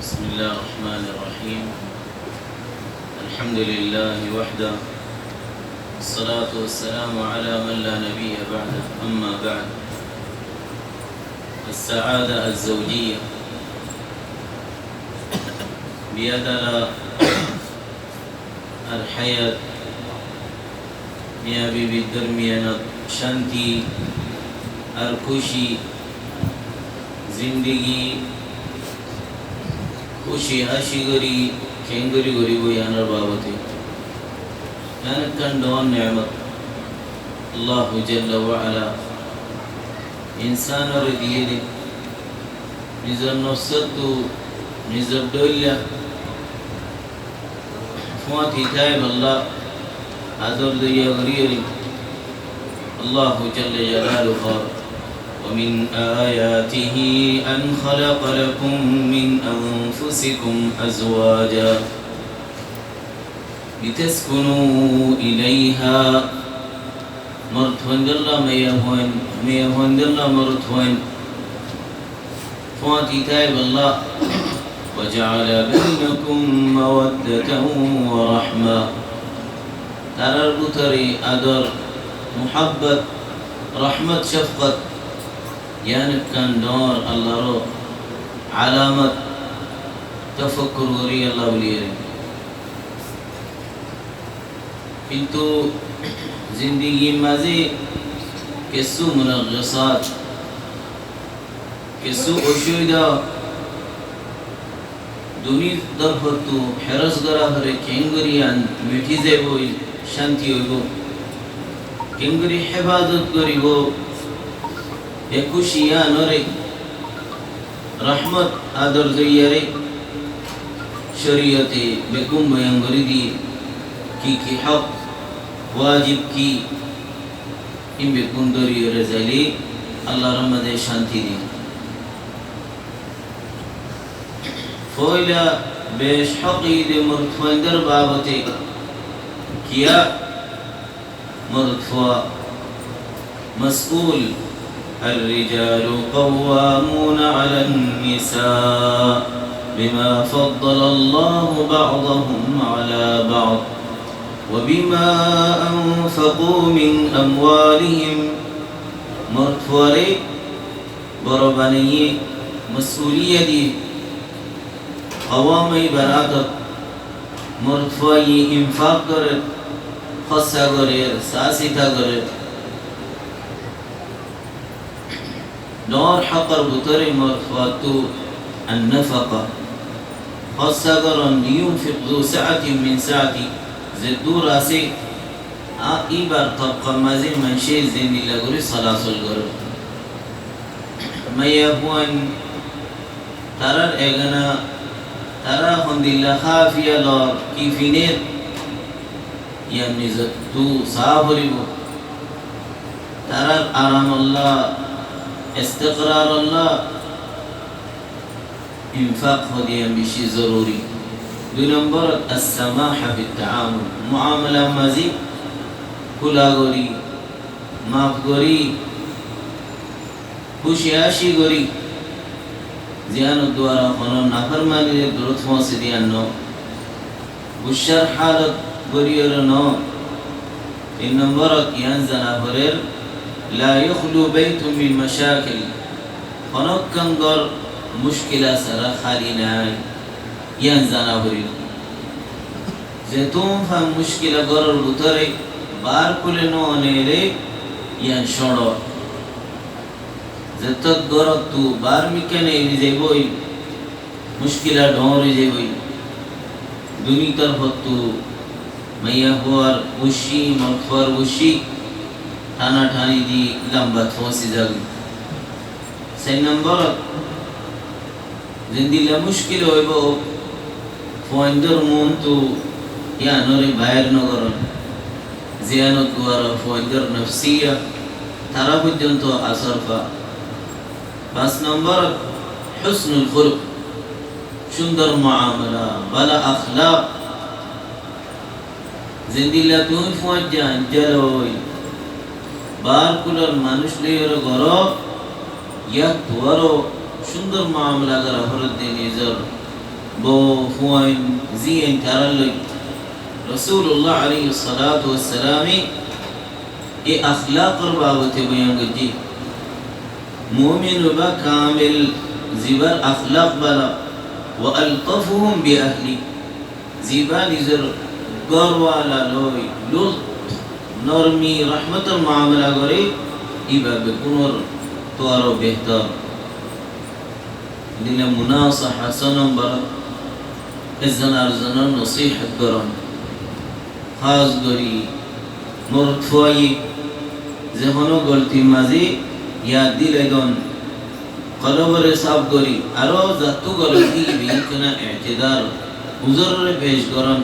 بسم الله الرحمن الرحيم. الحمد لله وحده، الصلاة والسلام على من لا نبي بعده. أما بعد، السعادة الزوجية بيدنا الحياة يا بيبي درميانا شانتي الكوشي زندگی خوشی হাসি করি খেঙ্গুরি করি বয়ানার বাবতে কান দোয়ান নেয়ামত আল্লাহ জাল্লা ওয়া আলা ইনসানরে দিয়ে দে নিজের নফসতু নিজের দলিয়া ফুয়াতি তাইব আল্লাহ আদর দিয়া গরিয়রি আল্লাহ জাল্লা জালালুহু ومن آياته أن خلق لكم من أنفسكم أزواجا لتسكنوا إليها مرتوين الله ميهوين الله مرتوين فاتي تايب الله وجعل بينكم مودة ورحمة ترى البتري أدر محبة رحمة شفقة يعني كان دور الله رو علامة تفكر وري الله وليه কিন্তু জিন্দেগির মাঝে কিছু মুনাগসাত কিছু অসুবিধা দুনির দরফতু হেরস গরা হরে কেঙ্গরিয়ান মিঠি যাইব শান্তি হইব কেঙ্গরি হেফাজত করিব একুশিয়া নরে রহমত আদর জইয়ারে শরীয়তে বেকুম বয়ান করে দিয়ে কি হক ওয়াজিব কি ইন বেকুম দরিয়ে রেজালি আল্লাহ রহমতে শান্তি দিন ফয়লা বেশ হকিদে মরথওয়াইন্দার বাবতে কিয়া মরথওয়া مسؤول الرجال قوامون على النساء بما فضل الله بعضهم على بعض وبما أنفقوا من أموالهم مرتوري برباني مسؤولية دي قوامي براتت مرتوي انفاق کرد خصا کرد ساسیتا کرد نور حقر بطري مرفاتو النفقة خاصة لينفق ذو سعة من سعتي زدو راسي إيبار طبقا مازين من شيء زين إلا قري صلاة القرب ما يهون ترى الإغنى ترى هند الله خافية لار كيفينير يمني زدو صابريبو ترى الأرام الله استقرار الله انفاق هديا بشي ضروري. دو نمبر السماحة في التعامل معاملة مزيد كلا غوري ماف غوري خوشي عاشي غوري زيان الدوارا خنون نفرماني درود فوسدي أنه بشر حالة غوري رنو إن نمبرك ينزل فرير لا يخلو بيت من مشاكل خنق كنغر مشكلة سرا خالينا ينزانا بريد زيتون فهم مشكلة غرر بطري بار كلنو انيري ينشورو زيتت غرر تو بار مكان ايري زيبوي مشكلة دوري زيبوي دوني طرفت تو ميا هوار وشي مغفر وشي ठाना ठानी दी लंबा थोसी जागी सही नंबर जिंदगी मुश्किल होय बो फोइंदर मुन तो या नरे बाहर न करन जियानत द्वारा फोइंदर नफसिया तारा पर्यন্ত আসরফা পাঁচ নম্বর হুসনুল খুলক সুন্দর মুআমালা ভালো اخلاق জিন্দিলা তুই ফুয়াজান জলওই বার কুলার মানুষ লিয়ের ঘর ইয়া তোয়ারও সুন্দর মামলা করা হরদ দিয়ে নিজের بو فوين زين ترلي رسول الله عليه الصلاة والسلام اي اخلاق ربابت بيان قدي مؤمن بكامل زبر اخلاق بلا والطفهم باهلي زبان زر غروالا لوي لطف نرمي رحمة المعاملة غري إبا بكونر توارو بهتر دين مناصحة سنم برا الزنار زنار نصيحة بران خاص غري مرتفوي زهنو غلطي مازي يا دل دون قلب رساب غري ارو زتو غلطي بيكنا اعتدار حضور پیش کرن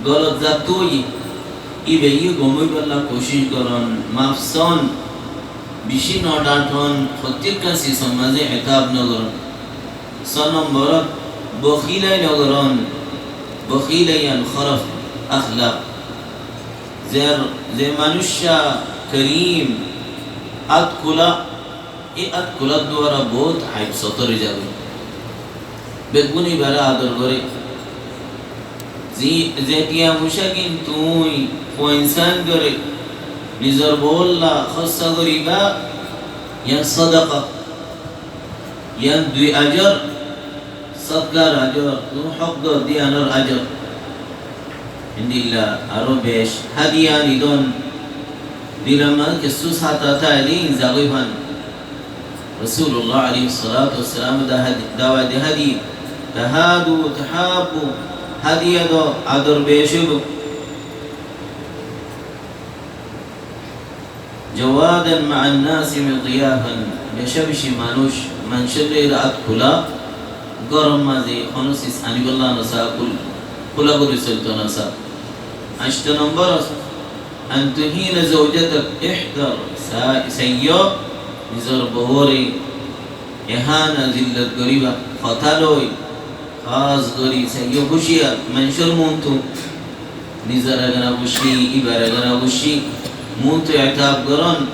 غلط زتوي ইবে গমই বলা কোশিশ করন মাফসন বেশি নডাটন প্রত্যেকটা সমাজে একাব নগর নম্বর বখিলাই নগরন বখিলাইয়ান খরফ আখলাক যে মানুষা করিম আতকুলা এই আতকুলা দ্বারা বহুত আইব সতরে যাবে বেগুনি বারা আদর করে যেটিয়া মুশাকিন তুই وإنسان قري نزر بولا خصة قريبا ين صدقة ين دوي أجر صدقة أجر دو حق دي أنر أجر عند الله أروبيش هدياني دون دي لما كسوس حتى تالين زغيفا رسول الله عليه الصلاة والسلام دعوة دي هدي تهادوا تحابوا هدية دو أدر بيشبو جوادا مع الناس مضيافا بشبش مانوش من شر رأت كلا قرم مازي خنوسيس أني بالله نسا كلا برسلت نسا عشت نمبر أن تهين زوجتك احذر سيئ نزر بهوري إهانة ذلة قريبة خطالوي خاص قري سيئ بشيا من شر مونتو نزر أغنى بشي إبار أغنى بشي مونتو اعتاب قرن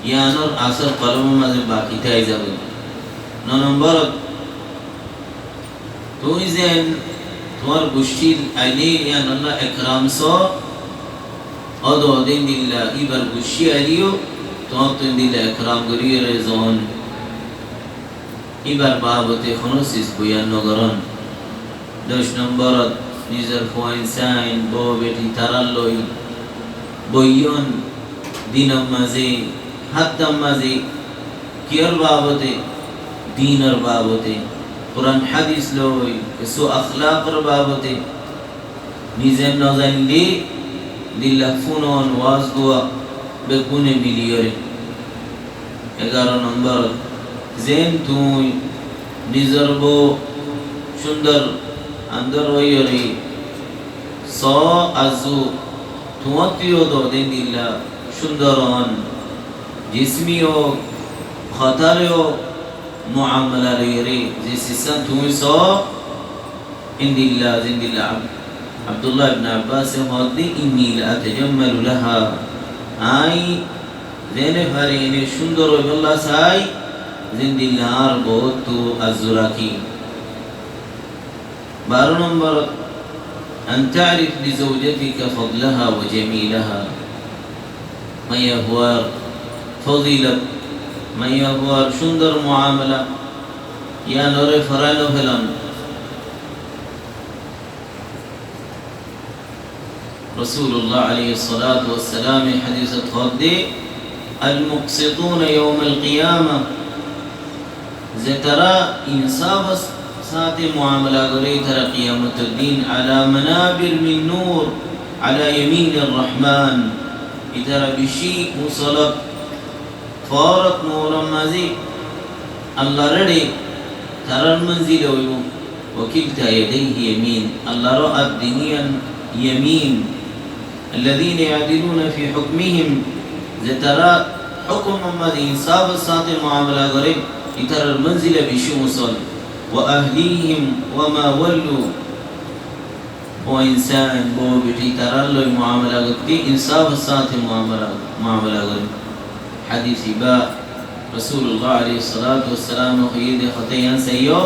يانر عصر قلم مازن باقي تايزابن نمبر تو زين تمر بشيل علي يان الله اكرام سو ادو دين الله يبر بشي عليو تو دين الله اكرام غري رزون يبر بابته خنوسيس بيان نغران دوش نمبر نيزر فو انسان بو بيتي ترالوي বইয়ন দিনম মাঝে হাতম মাঝে কিয়ার বাবতে দিনের বাবতে কোরআন হাদিস লই কিছু আখলাকর বাবতে নিজে না জানলে দিল্লা ফুনন ওয়াজ দোয়া বেগুনে মিলিয়রে 11 নম্বর জেন তুই নিজের সুন্দর আন্দর হইরে স আজু তোমাতিও দো দিন দিল্লা সুন্দরন জিসমিও খতারেও মুআমালা রে জিসিসান তুমি সো ইনদিল্লা জিনদিল্লা আব্দুল্লাহ ইবনে আব্বাস হদি ইন্নী লা আতাজাম্মালু লাহা আই জেনে ফারিনে সুন্দর বল্লা সাই জিনদিল্লার বহুত আজরাকি 12 নম্বর أن تعرف لزوجتك فضلها وجميلها ما يهوار فضيلة ما يهوار شندر معاملة يا نور فرانو فلان رسول الله عليه الصلاة والسلام حديث خدي المقسطون يوم القيامة زترى إنصاف ساتي معاملة غري ترى قيامة الدين على منابر من نور على يمين الرحمن إترى بشيء وصلت فارت نور مازي الله ردي ترى المنزل وكلتا يديه يمين الله رأى الدنيا يمين الذين يعدلون في حكمهم زترى حكم مازي إنصاف ساتي معاملة غري إترى المنزل بشيء وصلت وأهليهم وما ولوا وإنسان بو بيتي ترى معاملة قدي إنصاف الساعة معاملة قدي حديث با رسول الله عليه الصلاة والسلام خيدي خطيان سيو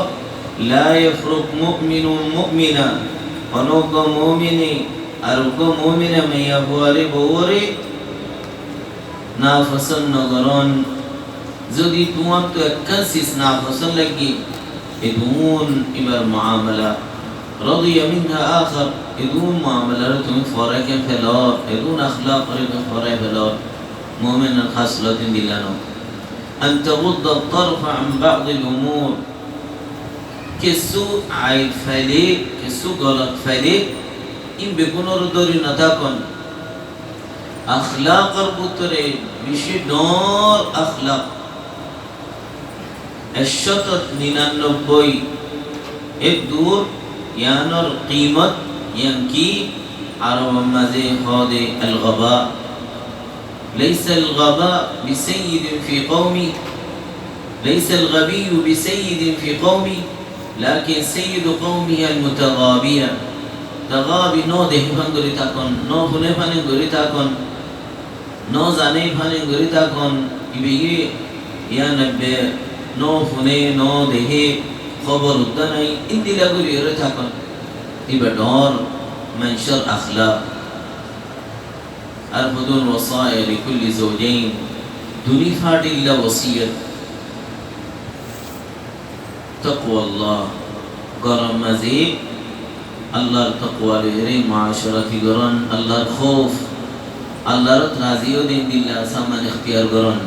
لا يفرق مؤمن مؤمنا ونوك مؤمني أرك مؤمنا من يبواري بوري نافسن نغران যদি তোমার তো এককাসিস না ফসল লাগি এদুন ইবার মুআমালা رضي منها آخر এদুন মুআমালার তুমি ফরাকে ফেলো এদুন আখলাক করে ফরাকে ফেলো মুমিন খাসলাত দিলানো أن تغض الطرف عن بعض الأمور كسو عيب فليك كسو غلط فليك إن بكونر دوري نتاكن أخلاق البطري بشي دور أخلاق الشطط 99 الدور يانر قيمة ينكي عرب مزي خاضي الغباء ليس الغباء بسيد في قومي ليس الغبي بسيد في قومي لكن سيد قومه المتغابية تغابي نو ده فنغري تاكون نو فني فنغري تاكون نو زاني فنغري تاكون يبي يا نبي نو فني نو ده خبر الدناي إندي لغري يرتاكون يبقى دور منشر أخلاق البدون وصايا لكل زوجين دوني فاد إلا وصية تقوى الله قرم مزيد الله التقوى لغيرين معاشرة قرن الله الخوف الله رتنازيو دين دلّا سامان اختيار قرن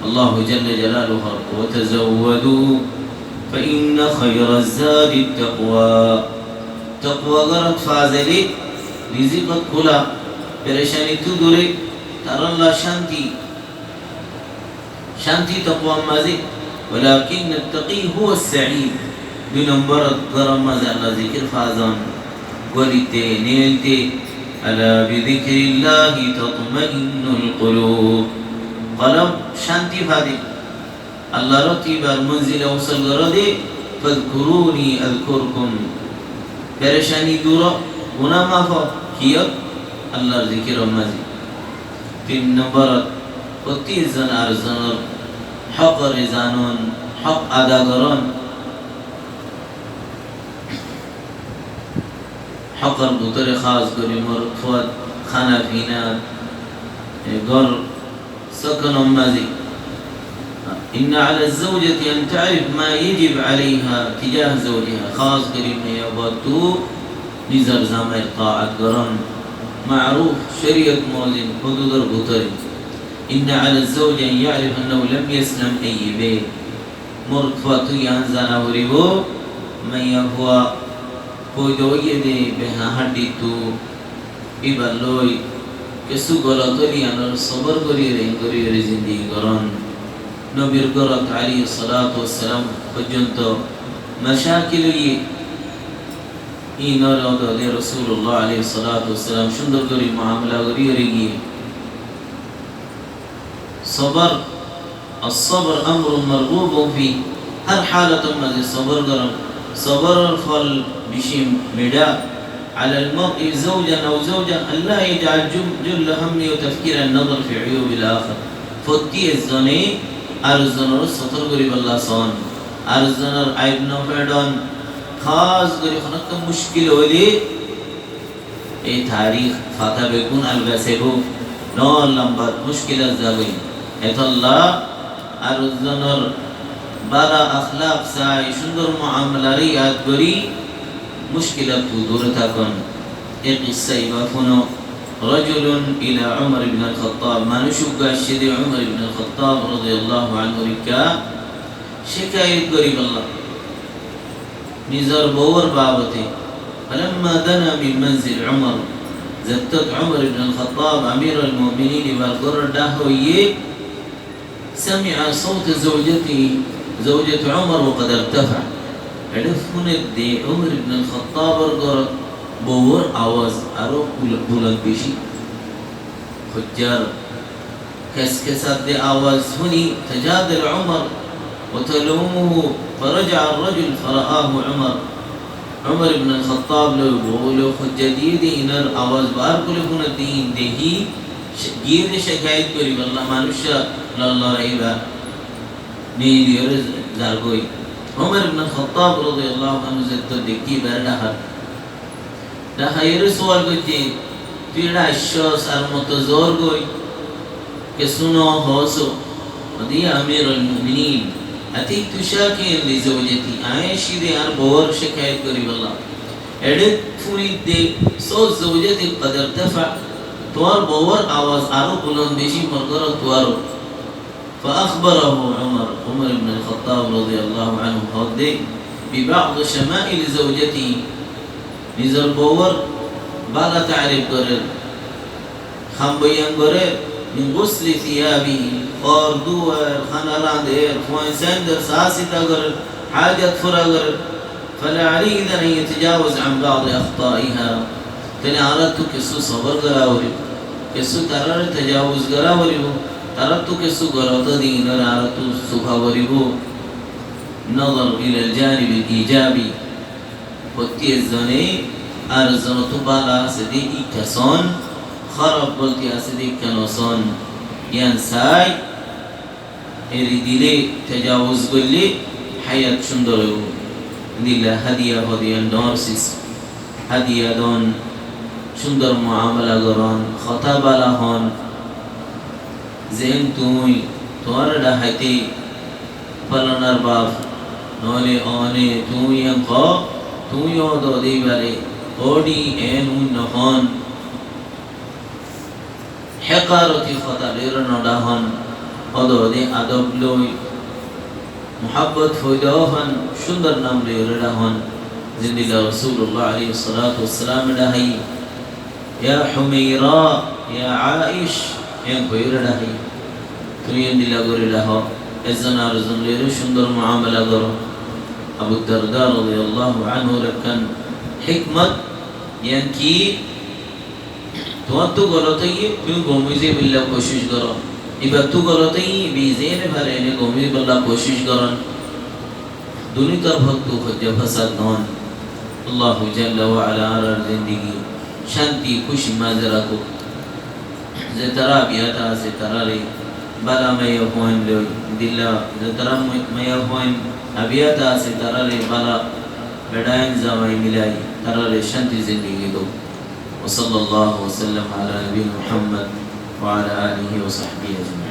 الله جل جلاله وتزودوا فإن خير الزاد التقوى تقوى قرن فازلي رزقت كلا پریشانی تو دوره تر الله شانتی تقوى مازي ولكن التقي هو السعيد دو نمبر قرم مازي الله ذكر فازان قولته نيلته ألا بذكر الله تطمئن القلوب قلب شانتی فادي الله رتيب المنزل وصل غرده فاذكروني أذكركم پریشانی دورا گناه مافا کیا আল্লাহর জিকির মাঝে 3 নম্বর প্রতিজন আর জনের হকরে জানুন হক আদা করুন হকর ভিতরে খাস করে মরফত খানা পিনা ঘর সকন মাঝে إن على الزوجة أن تعرف ما يجب عليها تجاه زوجها خاص كريم يبطو نزر زمر طاعت قرن معروف شريعة مولين حدود البطري إن على الزوج أن يعرف أنه لم يسلم أي بيت مرتفط ينزل وريبو من يهوى فوجوية دي بها حديثو إبالوي كسو غلطولي أن الصبر قرير زندگی قرآن نبير قرأت عليه الصلاة والسلام فجنتو مشاكل این آراد رسول الله علیه الصلاة والسلام সুন্দর করে মুআমালা করিয়ে রেগিয়ে صبر الصبر أمر مرغوب فيه هر حالة ما صبر قرن صبر الفل بشيم مدا على المرء زوجا أو زوجة أن لا يجعل جل همه وتفكير النظر في عيوب الآخر فتي الزني أرزنر سطر قريب الله صان أرزنر عيب نفردان خاص করে অনেক মুশকিল হইলে এই তারিখ ফাতা বেগুন আলবাসেবু ন লম্বা মুশকিল যাবে এতল্লাহ আর জনর বালা اخلاق সাই সুন্দর মুআমালার ইয়াদ করি মুশকিলাত দূর থাকুন এই কিসসা ইবাফুনো رجل الى عمر بن الخطاب মানুষুক আসিদে عمر بن الخطاب رضي الله عنه রিকা শিকায়ত করি আল্লাহ نزار بور بابته فلما دنا من منزل عمر زتت عمر بن الخطاب أمير المؤمنين بالقرر دهويه سمع صوت زوجته زوجة عمر وقد ارتفع عرف هنا دي عمر بن الخطاب القرر بور آواز أروح بلند بشي خجار كسكسات دي آواز هني تجادل عمر وتلومه فرجع الرجل فرآه عمر بن الخطاب لو بولو خجديدي إنر آواز بار كل فن الدين دهي گیر شکایت کری والله مانوشا الله رئیبا نیدی رز زرگوی Umar ibn Khattab radiyallahu anhu zetto dekhi berda har da hayru sual goje tira ashos ar moto zor goi ke suno hoso adi amirul mu'minin atik tushakin li zawjati aishi de ar bor shikayat kori walla edit furi de so zawjati qad irtafa توار بور آواز آرو بلند بيشي مرغرة توارو فأخبره عمر بن الخطاب رضي الله عنه هدي ببعض شمائل زوجته نزر بور بالا تعرف قرر خمبيان قرر من غسل ثيابه خاردوار خنالان دير خوان سندر ساستا قرر حاجة فرا قرر فلا عليه إذن أن يتجاوز عن بعض أخطائها تني عرضت كسو صبر قراوري كسو ترار تجاوز قراوري عرضت كسو قرات دين عرضت سخاوري نظر إلى الجانب الإيجابي وقتي الزني أرزن تبالا سدي إكسون خرب بلتي أسدي كنوسون ينساي إريدلي تجاوز قلي حياة شندرو ديلا هدية هدية نورسيس هدية دون সুন্দর মুআমালা করন কথা বলা হন যেন তুই তোর ডাহাইতে পালনার বাপ নলে অনে তুই অঙ্ক তুই ও দদি বারে ওডি এন উন্নহন হেকারতি কথা বের নডা হন অদদে আদব লই মুহাব্বত হইদহন সুন্দর নাম রেড়া হন জিন্দিলা রাসূলুল্লাহ আলাইহিস সালাতু ওয়াসসালাম ডাহাই يا حميراء يا عائش ين بيردا هي তুই দিলা করে রাহ এজন আর জন লের সুন্দর মুআমালা করো আবু দারদা রাদিয়াল্লাহু আনহু রাকান হিকমত ইয়ানকি তো গলতই তুই গমিজে বিল্লাহ কোশিশ করো এবার তু গলতই বিজেনে ভরেনে গমি বিল্লাহ কোশিশ করন দুনিয়ার ভক্ত খজা ফাসাদ নন আল্লাহ জাল্লা ওয়া আলা আর জিন্দেগি শান্তি খুশি মাঝে রাখো যে তারা বিয়াটা আছে তারা রে বালা মাইয়া হইন লে দিল্লা যে তারা মাইয়া হইন আবিয়াটা আছে তারা রে বালা বেড়াইন জামাই মিলাই তারা রে শান্তি জিন্দেগি দো ওয়া সাল্লাল্লাহু ওয়া সাল্লাম আলা নবী মুহাম্মদ ওয়া আলা আলিহি ওয়া সাহবিহি আজমাইন